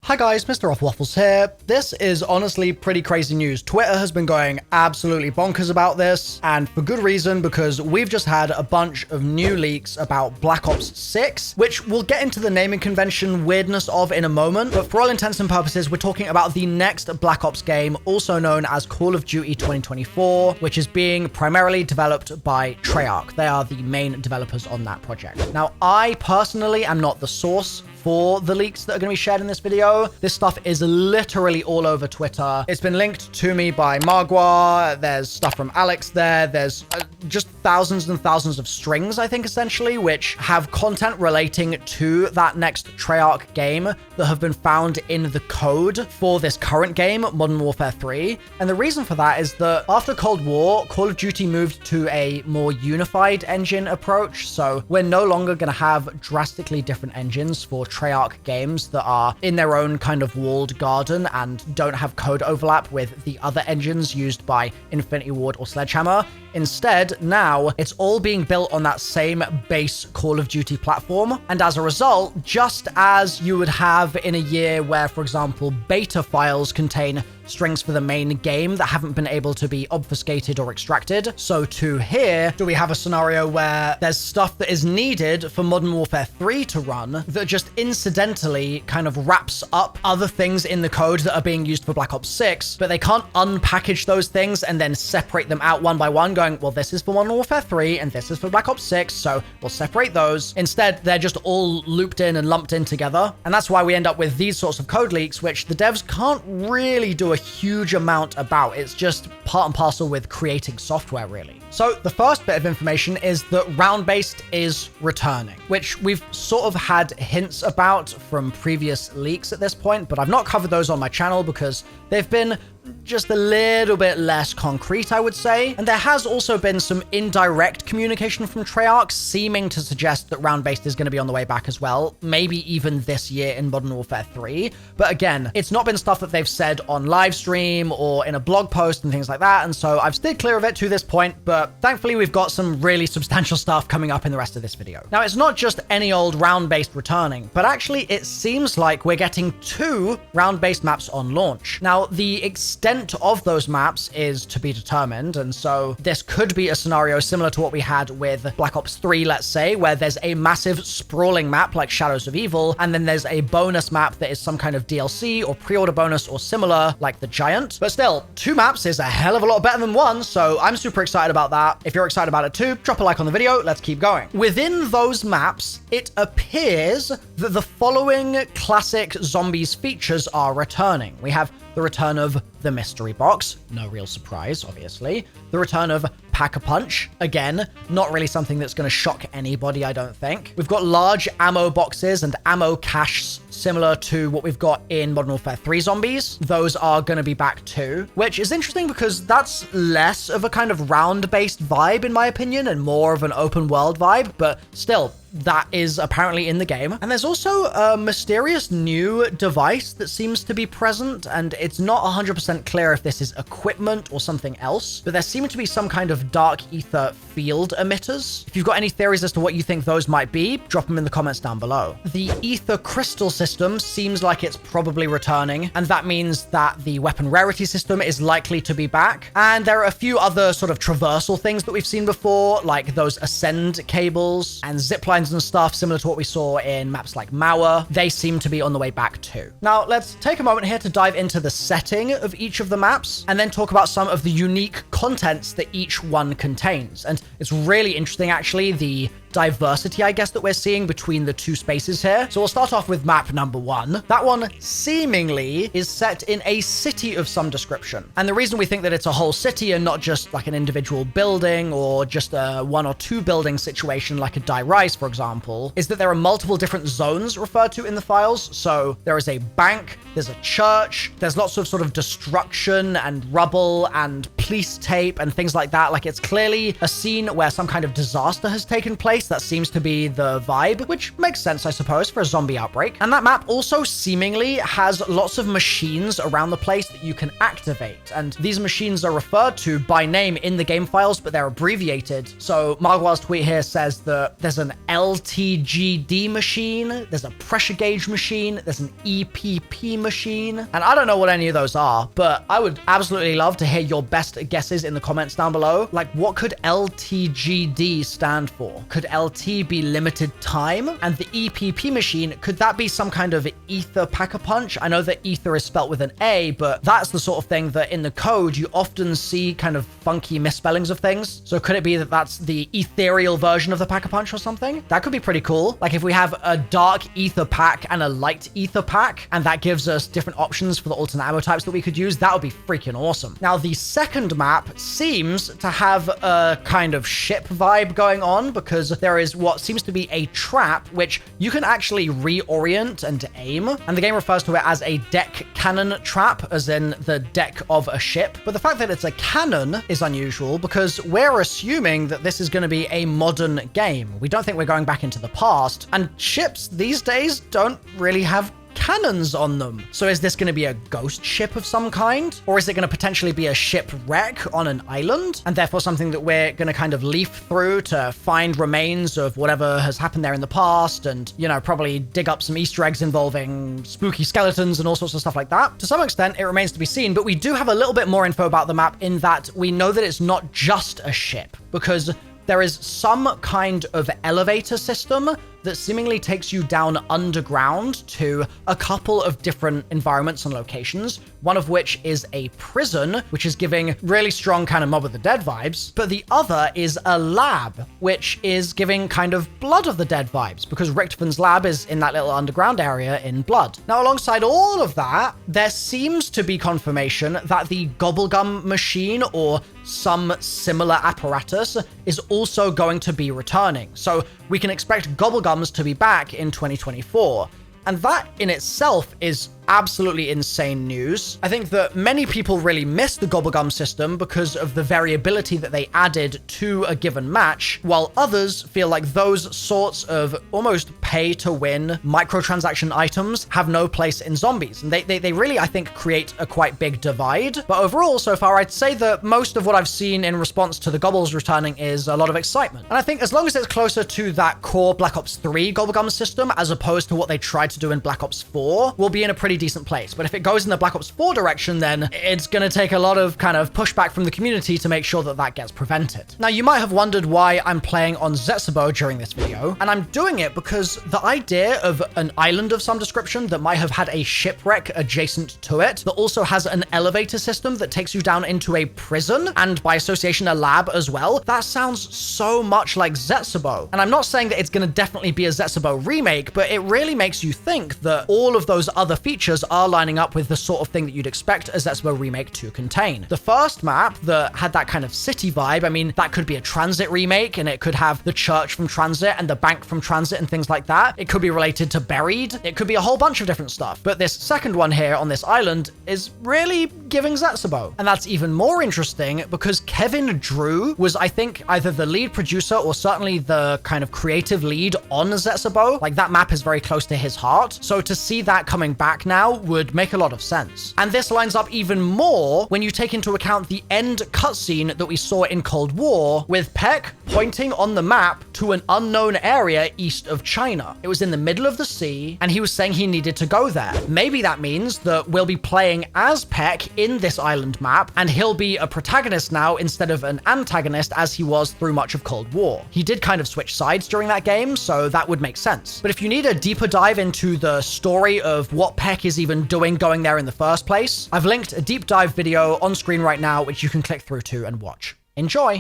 Hi guys, MrRoflWaffles here. This is honestly pretty crazy news. Twitter has been going absolutely bonkers about this, and for good reason, because we've just had a bunch of new leaks about Black Ops 6, which we'll get into the naming convention weirdness of in a moment, but for all intents and purposes, we're talking about the next Black Ops game, also known as Call of Duty 2024, which is being primarily developed by Treyarch. They are the main developers on that project. Now, I personally am not the source for the leaks that are going to be shared in this video. This stuff is literally all over Twitter. It's been linked to me by Margwa. There's stuff from Alex there. There's just thousands and thousands of strings, I think, essentially, which have content relating to that next Treyarch game that have been found in the code for this current game, Modern Warfare 3. And the reason for that is that after Cold War, Call of Duty moved to a more unified engine approach. So we're no longer going to have drastically different engines for Treyarch games that are in their own kind of walled garden and don't have code overlap with the other engines used by Infinity Ward or Sledgehammer. Instead, now it's all being built on that same base Call of Duty platform. And as a result, just as you would have in a year where, for example, beta files contain strings for the main game that haven't been able to be obfuscated or extracted, so too here do we have a scenario where there's stuff that is needed for Modern Warfare 3 to run that just incidentally kind of wraps up other things in the code that are being used for Black Ops 6, but they can't unpackage those things and then separate them out one by one, going, well, this is for Modern Warfare 3 and this is for Black Ops 6, so we'll separate those. Instead, they're just all looped in and lumped in together, and that's why we end up with these sorts of code leaks, which the devs can't really do a huge amount about. It's just part and parcel with creating software, really. So the first bit of information is that ROUNDBASED is returning, which we've sort of had hints about from previous leaks at this point, but I've not covered those on my channel because they've been just a little bit less concrete, I would say. And there has also been some indirect communication from Treyarch seeming to suggest that ROUNDBASED is going to be on the way back as well, maybe even this year in Modern Warfare 3. But again, it's not been stuff that they've said on live stream or in a blog post and things like that, and so I've stayed clear of it to this point, but thankfully we've got some really substantial stuff coming up in the rest of this video. Now, it's not just any old ROUNDBASED returning, but actually it seems like we're getting 2 ROUNDBASED maps on launch. Now, the extent of those maps is to be determined, and so this could be a scenario similar to what we had with Black Ops 3, let's say, where there's a massive sprawling map like Shadows of Evil, and then there's a bonus map that is some kind of DLC or pre-order bonus or similar, like the Giant. But still, 2 maps is a hell of a lot better than 1, so I'm super excited about that. If you're excited about it too, drop a like on the video, let's keep going. Within those maps, it appears that the following classic zombies features are returning. We have the return of the mystery box, no real surprise, obviously. The return of Pack-a-Punch, again, not really something that's going to shock anybody, I don't think. We've got large ammo boxes and ammo caches similar to what we've got in Modern Warfare 3 zombies. Those are going to be back too, which is interesting because that's less of a kind of round-based vibe, in my opinion, and more of an open world vibe, but still, that is apparently in the game. And there's also a mysterious new device that seems to be present, and it's not 100% clear if this is equipment or something else, but there seem to be some kind of dark ether field emitters. If you've got any theories as to what you think those might be, drop them in the comments down below. The ether crystal system seems like it's probably returning, and that means that the weapon rarity system is likely to be back. And there are a few other sort of traversal things that we've seen before, like those ascend cables and zip lines and stuff similar to what we saw in maps like Mauer. They seem to be on the way back too. Now, let's take a moment here to dive into the setting of each of the maps and then talk about some of the unique contents that each one contains. And it's really interesting, actually, the diversity, I guess, that we're seeing between the 2 spaces here. So we'll start off with map number 1. That one seemingly is set in a city of some description. And the reason we think that it's a whole city and not just like an individual building or just a 1 or 2 building situation like a Die Rise, for example, is that there are multiple different zones referred to in the files. So there is a bank, there's a church, there's lots of sort of destruction and rubble and police tape and things like that. Like, it's clearly a scene where some kind of disaster has taken place. That seems to be the vibe, which makes sense, I suppose, for a zombie outbreak. And that map also seemingly has lots of machines around the place that you can activate. And these machines are referred to by name in the game files, but they're abbreviated. So Margwell's tweet here says that there's an LTGD machine, there's a pressure gauge machine, there's an EPP machine, and I don't know what any of those are, but I would absolutely love to hear your best guesses in the comments down below. Like, what could LTGD stand for? Could LT be limited time? And the EPP machine, could that be some kind of ether pack-a-punch? I know that ether is spelt with an A, but that's the sort of thing that in the code you often see kind of funky misspellings of things. So could it be that that's the ethereal version of the pack-a-punch or something? That could be pretty cool. Like, if we have a dark ether pack and a light ether pack, and that gives us different options for the alternate ammo types that we could use, that would be freaking awesome. Now, the second map seems to have a kind of ship vibe going on, because there is what seems to be a trap which you can actually reorient and aim, and the game refers to it as a deck cannon trap, as in the deck of a ship. But the fact that it's a cannon is unusual, because we're assuming that this is going to be a modern game. We don't think we're going back into the past, and ships these days don't really have cannons on them. So is this going to be a ghost ship of some kind? Or is it going to potentially be a shipwreck on an island, and therefore something that we're going to kind of leaf through to find remains of whatever has happened there in the past, and, you know, probably dig up some Easter eggs involving spooky skeletons and all sorts of stuff like that? To some extent, it remains to be seen, but we do have a little bit more info about the map in that we know that it's not just a ship, because there is some kind of elevator system that seemingly takes you down underground to a couple of different environments and locations, one of which is a prison, which is giving really strong kind of Mob of the Dead vibes, but the other is a lab, which is giving kind of Blood of the Dead vibes, because Richtoven's lab is in that little underground area in Blood. Now, alongside all of that, there seems to be confirmation that the Gobblegum machine, or some similar apparatus, is also going to be returning. So we can expect Gobblegums to be back in 2024. And that in itself is absolutely insane news. I think that many people really miss the Gobblegum system because of the variability that they added to a given match, while others feel like those sorts of almost pay-to-win microtransaction items have no place in zombies. And they really, I think, create a quite big divide. But overall, so far, I'd say that most of what I've seen in response to the Gobbles returning is a lot of excitement. And I think as long as it's closer to that core Black Ops 3 Gobblegum system, as opposed to what they tried to do in Black Ops 4, we'll be in a pretty decent place. But if it goes in the Black Ops 4 direction, then it's going to take a lot of kind of pushback from the community to make sure that that gets prevented. Now, you might have wondered why I'm playing on Zetsubou during this video, and I'm doing it because the idea of an island of some description that might have had a shipwreck adjacent to it, that also has an elevator system that takes you down into a prison, and by association a lab as well, that sounds so much like Zetsubou. And I'm not saying that it's going to definitely be a Zetsubou remake, but it really makes you think that all of those other features are lining up with the sort of thing that you'd expect a Zetsubou remake to contain. The first map that had that kind of city vibe, I mean, that could be a Transit remake, and it could have the church from Transit and the bank from Transit and things like that. It could be related to Buried. It could be a whole bunch of different stuff. But this second one here on this island is really giving Zetsubou. And that's even more interesting because Kevin Drew was, I think, either the lead producer or certainly the kind of creative lead on Zetsubou. Like, that map is very close to his heart. So to see that coming back now would make a lot of sense. And this lines up even more when you take into account the end cutscene that we saw in Cold War, with Peck pointing on the map to an unknown area east of China. It was in the middle of the sea, and he was saying he needed to go there. Maybe that means that we'll be playing as Peck in this island map, and he'll be a protagonist now instead of an antagonist as he was through much of Cold War. He did kind of switch sides during that game, so that would make sense. But if you need a deeper dive into the story of what Peck is even doing going there in the first place, I've linked a deep dive video on screen right now, which you can click through to and watch. Enjoy!